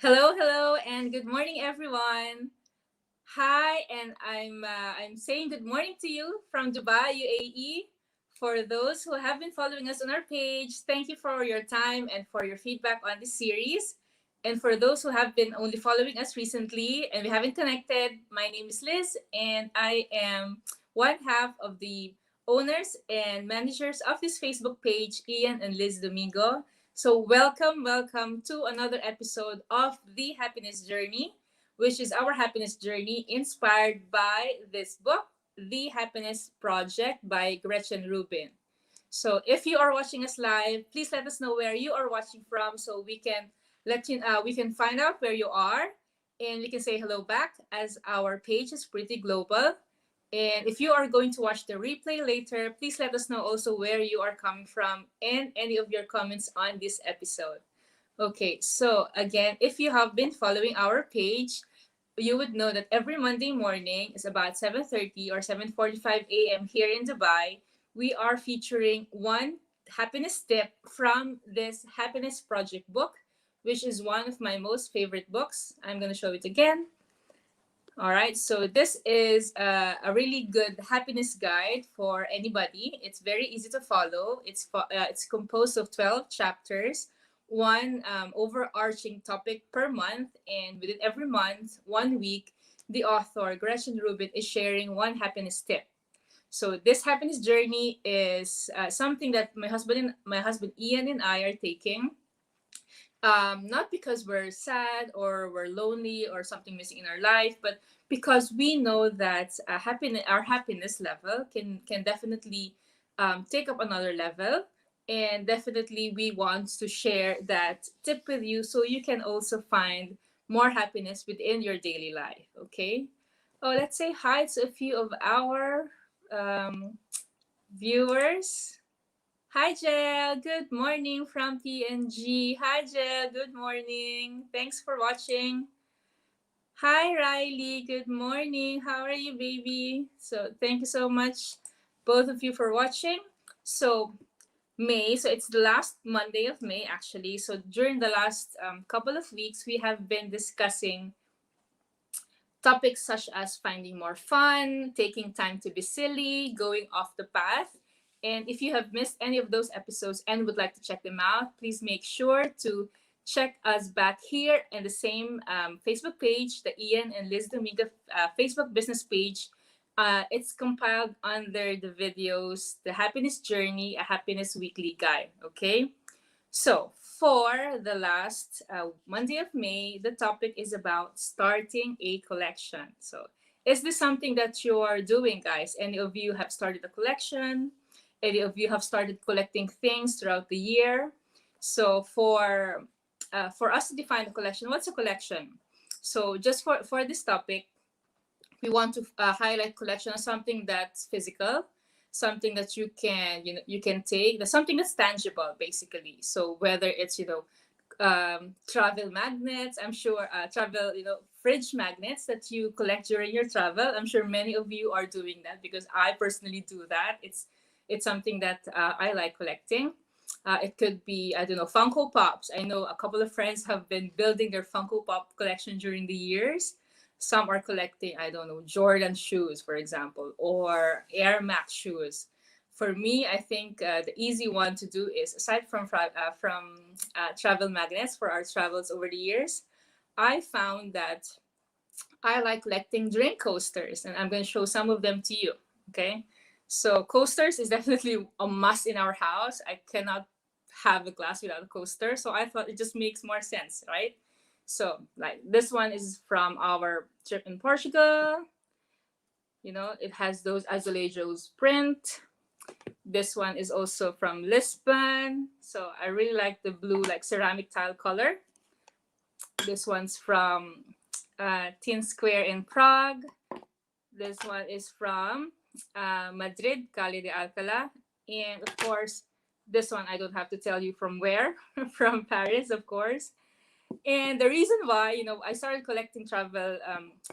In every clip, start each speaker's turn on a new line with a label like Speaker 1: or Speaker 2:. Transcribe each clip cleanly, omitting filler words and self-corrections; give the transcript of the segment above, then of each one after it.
Speaker 1: Hello, hello, and good morning, everyone. Hi, and I'm saying good morning to you from Dubai, UAE. For those who have been following us on our page, thank you for your time and for your feedback on this series. And for those who have been only following us recently and we haven't connected, my name is Liz, and I am one half of the owners and managers of this Facebook page, Ian and Liz Domingo. So, welcome to another episode of The Happiness Journey, which is our happiness journey inspired by this book, The Happiness Project by Gretchen Rubin. So if you are watching us live, please let us know where you are watching from so we can find out where you are and we can say hello back as our page is pretty global. And if you are going to watch the replay later, please let us know also where you are coming from and any of your comments on this episode. Okay, so again, if you have been following our page, you would know that every Monday morning is about 7:30 or 7:45 a.m. here in Dubai. We are featuring one happiness tip from this happiness project book, which is one of my most favorite books. I'm going to show it again. All right, so this is a really good happiness guide for anybody. It's very easy to follow. It's composed of 12 chapters, one overarching topic per month, and within every month, 1 week, the author Gretchen Rubin is sharing one happiness tip. So this happiness journey is something that my husband Ian and I are taking, not because we're sad or we're lonely or something missing in our life, but because we know that our happiness level can definitely take up another level, and definitely we want to share that tip with you so you can also find more happiness within your daily life. Okay. Oh, let's say hi to a few of our um, viewers. Hi, Jel. Good morning from PNG. Hi, Jel. Good morning. Thanks for watching. Hi, Riley. Good morning. How are you, baby? So, thank you so much, both of you, for watching. So, so it's the last Monday of May, actually. So, during the last couple of weeks, we have been discussing topics such as finding more fun, taking time to be silly, going off the path. And if you have missed any of those episodes and would like to check them out, please make sure to check us back here in the same Facebook page, the Ian and Liz Domingo Facebook business page. It's compiled under the videos, The Happiness Journey, a Happiness Weekly Guide. Okay. So, for the last Monday of May, the topic is about starting a collection. So, is this something that you're doing, guys? Any of you have started a collection? Any of you have started collecting things throughout the year? So, for us to define a collection, what's a collection? So, just for this topic, we want to highlight collection as something that's physical, something that you can take, that's something that's tangible, basically. So whether it's travel magnets, I'm sure travel fridge magnets that you collect during your travel. I'm sure many of you are doing that because I personally do that. It's something that I like collecting. It could be, I don't know, Funko Pops. I know a couple of friends have been building their Funko Pop collection during the years. Some are collecting, I don't know, Jordan shoes, for example, or Air Max shoes. For me, I think the easy one to do is, aside from travel magnets for our travels over the years, I found that I like collecting drink coasters, and I'm going to show some of them to you. Okay, so coasters is definitely a must in our house. I cannot have a glass without a coaster, so I thought it just makes more sense, right? So, like this one is from our trip in Portugal. It has those azulejos print. This one is also from Lisbon. So I really like the blue, like ceramic tile color. This one's from Tin Square in Prague. This one is from Madrid, Calle de Alcalá. And of course, this one I don't have to tell you from where, from Paris, of course. And the reason why, I started collecting travel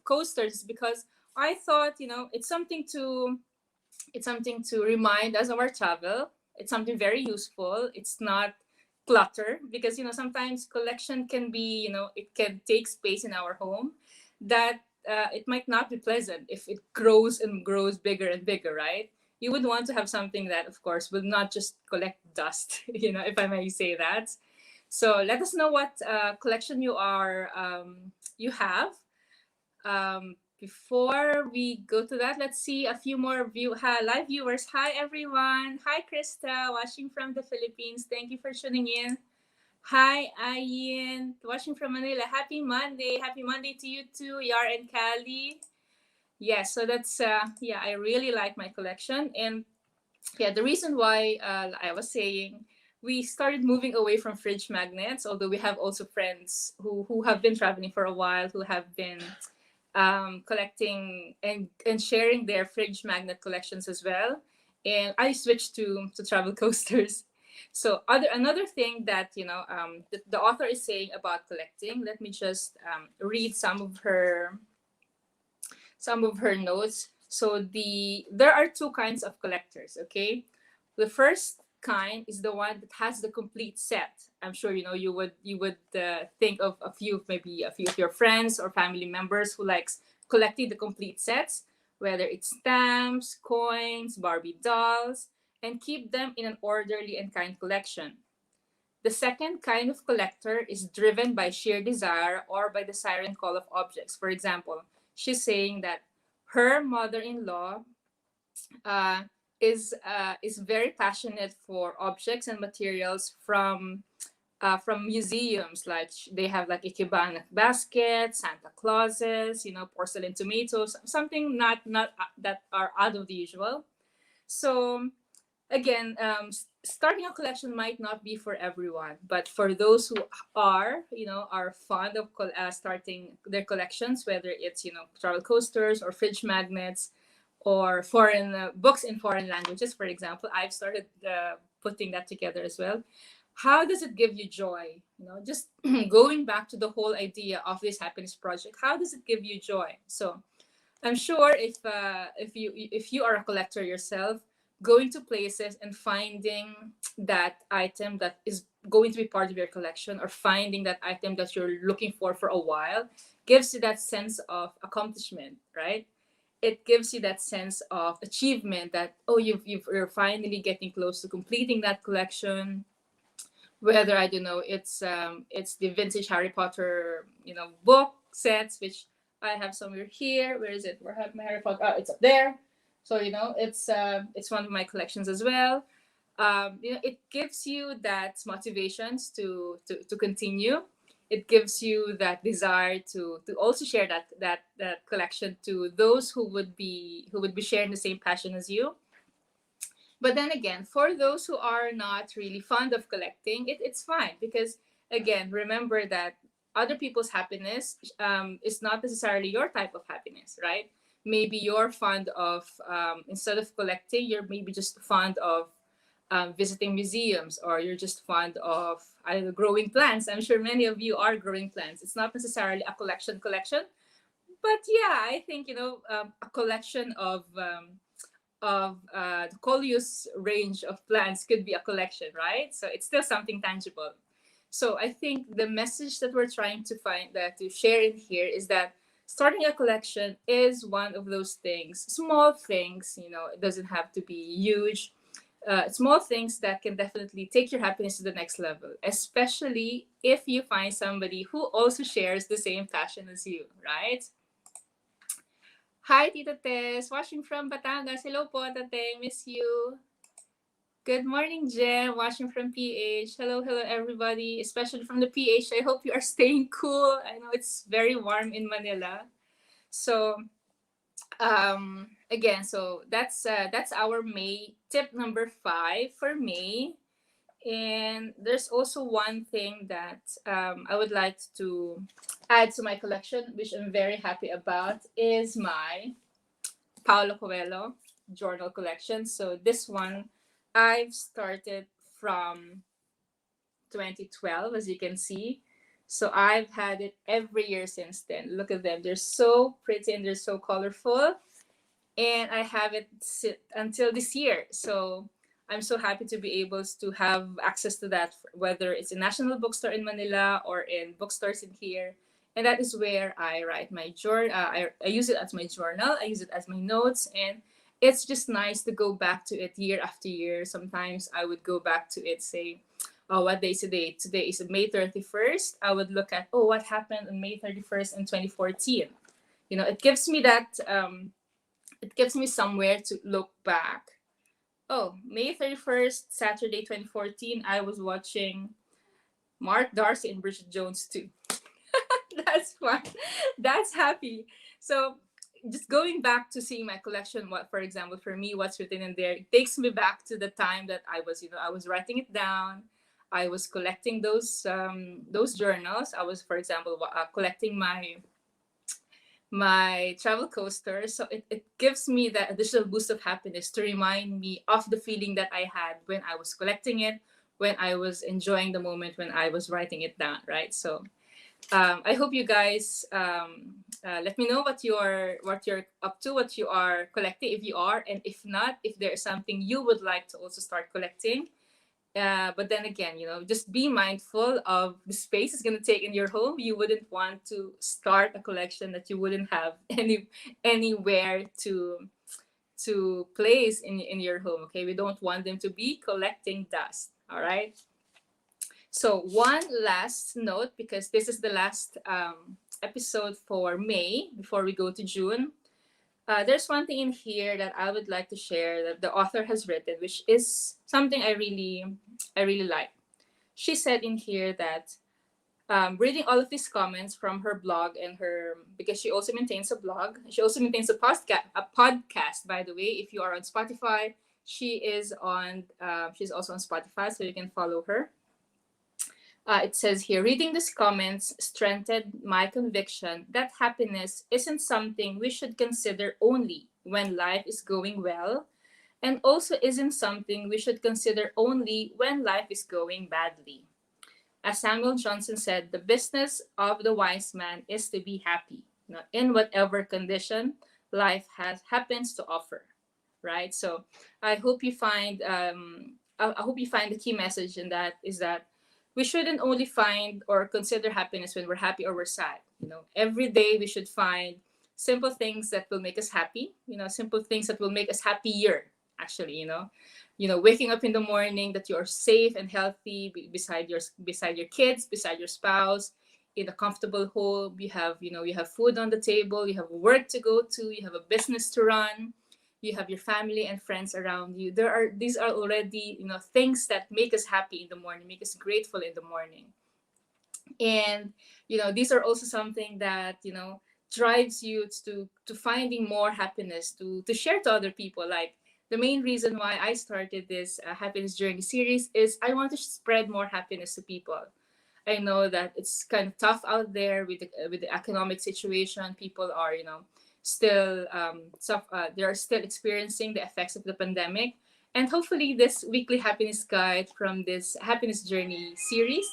Speaker 1: coasters is because I thought, it's something to remind us of our travel. It's something very useful. It's not clutter, because sometimes collection can be, it can take space in our home, that it might not be pleasant if it grows and grows bigger and bigger, right? You would want to have something that, of course, will not just collect dust, if I may say that. So let us know what collection you have. Before we go to that, let's see a few more live viewers. Hi everyone. Hi Krista, watching from the Philippines. Thank you for tuning in. Hi Ian, watching from Manila. Happy Monday. Happy Monday to you too, Yar and Kali. Yes, so that's yeah, I really like my collection. And yeah, the reason why I was saying we started moving away from fridge magnets, although we have also friends who have been traveling for a while, who have been collecting and sharing their fridge magnet collections as well. And I switched to travel coasters. So another thing that the author is saying about collecting. Let me just read some of her notes. So there are two kinds of collectors. Okay, the first kind is the one that has the complete set. I'm sure you would think of maybe a few of your friends or family members who likes collecting the complete sets, whether it's stamps, coins, Barbie dolls, and keep them in an orderly and kind collection. The second kind of collector is driven by sheer desire or by the siren call of objects. For example, she's saying that her mother-in-law uh, is very passionate for objects and materials from museums. Like they have like ikebana baskets, Santa Clauses, porcelain tomatoes, something not that are out of the usual. So again, starting a collection might not be for everyone, but for those who are fond of starting their collections, whether it's travel coasters or fridge magnets or foreign books in foreign languages, for example. I've started putting that together as well. How does it give you joy? Just going back to the whole idea of this happiness project. How does it give you joy? So I'm sure if you are a collector yourself, going to places and finding that item that is going to be part of your collection, or finding that item that you're looking for a while, gives you that sense of accomplishment, right? It gives you that sense of achievement that, oh, you're finally getting close to completing that collection. Whether, I don't know, it's the vintage Harry Potter book sets, which I have somewhere here. Where is it? Where have my Harry Potter? Oh, it's up there. So it's one of my collections as well. It gives you that motivations to continue. It gives you that desire to also share that collection to those who would be sharing the same passion as you. But then again, for those who are not really fond of collecting, it's fine, because again, remember that other people's happiness is not necessarily your type of happiness, right? Maybe you're fond of, instead of collecting, you're maybe just fond of visiting museums, or you're just fond of, I don't know, growing plants. I'm sure many of you are growing plants. It's not necessarily a collection, but yeah, I think a collection of the Coleus range of plants could be a collection, right? So it's still something tangible. So I think the message that we're trying to to share in here is that starting a collection is one of those things, small things. It doesn't have to be huge. Small things that can definitely take your happiness to the next level, especially if you find somebody who also shares the same passion as you, right? Hi, Tita Tess, watching from Batangas. Hello po, Tate, miss you. Good morning, Jem, watching from PH. Hello, everybody, especially from the PH. I hope you are staying cool. I know it's very warm in Manila. So, again, so that's our May tip number 5 for May. And there's also one thing that I would like to add to my collection, which I'm very happy about, is my Paulo Coelho journal collection. So this one I've started from 2012, as you can see. So I've had it every year since then. Look at them. They're so pretty and they're so colorful. And I have it until this year. So I'm so happy to be able to have access to that, whether it's a national bookstore in Manila or in bookstores in here. And that is where I write my journal. I use it as my journal. I use it as my notes, and it's just nice to go back to it year after year. Sometimes I would go back to it, say, oh, what day is today? Today is May 31st. I would look at, oh, what happened on May 31st in 2014. It gives me that, it gives me somewhere to look back. Oh, May 31st, Saturday 2014, I was watching Mark Darcy and Bridget Jones too. That's fun. That's happy. So just going back to seeing my collection, what, for example, for me, what's written in there, it takes me back to the time that I was writing it down. I was collecting those journals. I was, for example, collecting my travel coaster. So it gives me that additional boost of happiness to remind me of the feeling that I had when I was collecting it, when I was enjoying the moment, when I was writing it down, right? So I hope you guys let me know what you're up to, what you are collecting, if you are, and if not, if there is something you would like to also start collecting. But then again, just be mindful of the space it's going to take in your home. You wouldn't want to start a collection that you wouldn't have anywhere to place in your home. Okay, we don't want them to be collecting dust. All right. So one last note, because this is the last episode for May before we go to June. There's one thing in here that I would like to share that the author has written, which is something I really like. She said in here that reading all of these comments from her blog and her, because she also maintains a blog, she also maintains a podcast. By the way, if you are on Spotify, she's also on Spotify, so you can follow her. It says here, reading these comments strengthened my conviction that happiness isn't something we should consider only when life is going well, and also isn't something we should consider only when life is going badly. As Samuel Johnson said, the business of the wise man is to be happy, in whatever condition life happens to offer. Right. So I hope you find I hope you find the key message in that is that we shouldn't only find or consider happiness when we're happy or we're sad. Every day we should find simple things that will make us happy. Simple things that will make us happier. Actually, waking up in the morning that you're safe and healthy beside your kids, beside your spouse, in a comfortable home. You have food on the table. You have work to go to. You have a business to run. You have your family and friends around you. These are already things that make us happy in the morning, make us grateful in the morning. And these are also something that drives you to finding more happiness to share to other people. Like, the main reason why I started this happiness journey series is I want to spread more happiness to people. I know that it's kind of tough out there with the economic situation. People are still they are still experiencing the effects of the pandemic, and hopefully this weekly happiness guide from this happiness journey series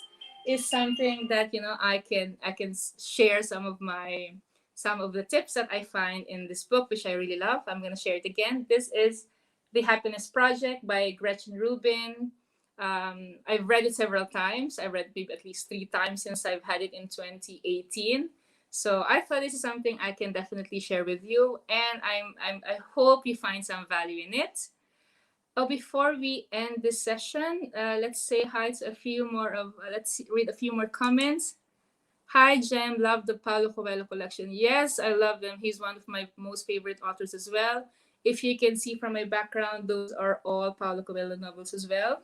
Speaker 1: is something that I can share some of the tips that I find in this book, which I really love. I'm going to share it again. This is The Happiness Project by Gretchen Rubin. I've read it several times. I read it at least 3 times since I've had it in 2018. So I thought this is something I can definitely share with you, and I hope you find some value in it. Oh, before we end this session, let's say hi to a few more of. Let's read a few more comments. Hi, Jem. Love the Paulo Coelho collection. Yes, I love them. He's one of my most favorite authors as well. If you can see from my background, those are all Paulo Coelho novels as well.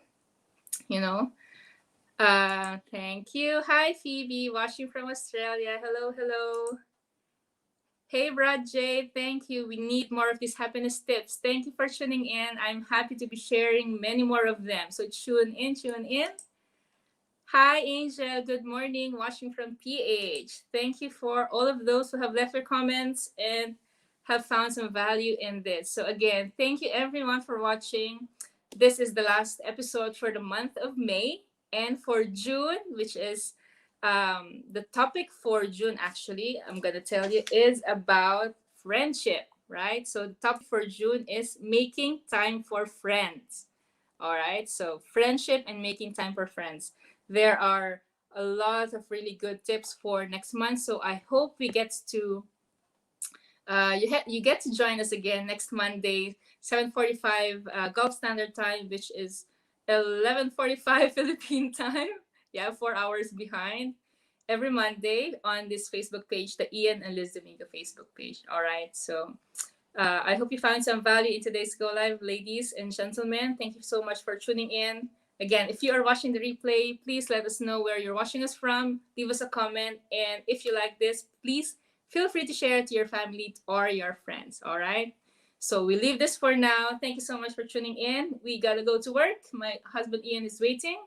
Speaker 1: Thank you. Hi, Phoebe, watching from Australia. Hello, hello. Hey, Brad J. Thank you. We need more of these happiness tips. Thank you for tuning in. I'm happy to be sharing many more of them. So tune in, tune in. Hi, Angel. Good morning. Watching from PH. Thank you for all of those who have left their comments and have found some value in this. So again, thank you everyone for watching. This is the last episode for the month of May. And for June, which is the topic for June, actually, I'm going to tell you, is about friendship, right? So the topic for June is making time for friends. All right. So friendship and making time for friends. There are a lot of really good tips for next month. So I hope we get to you get to join us again next Monday, 7:45 Gulf Standard Time, which is 11:45 Philippine time. Yeah, 4 hours behind. Every Monday on this Facebook page, the Ian and Liz Domingo Facebook page. All right. So I hope you found some value in today's Go Live, ladies and gentlemen. Thank you so much for tuning in. Again, if you are watching the replay, please let us know where you're watching us from. Leave us a comment. And if you like this, please feel free to share it to your family or your friends. All right. So we leave this for now. Thank you so much for tuning in. We got to go to work. My husband Ian is waiting.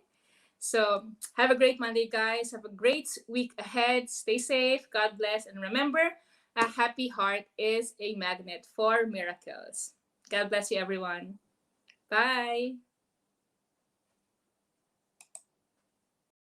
Speaker 1: So have a great Monday, guys. Have a great week ahead. Stay safe. God bless. And remember, a happy heart is a magnet for miracles. God bless you, everyone. Bye.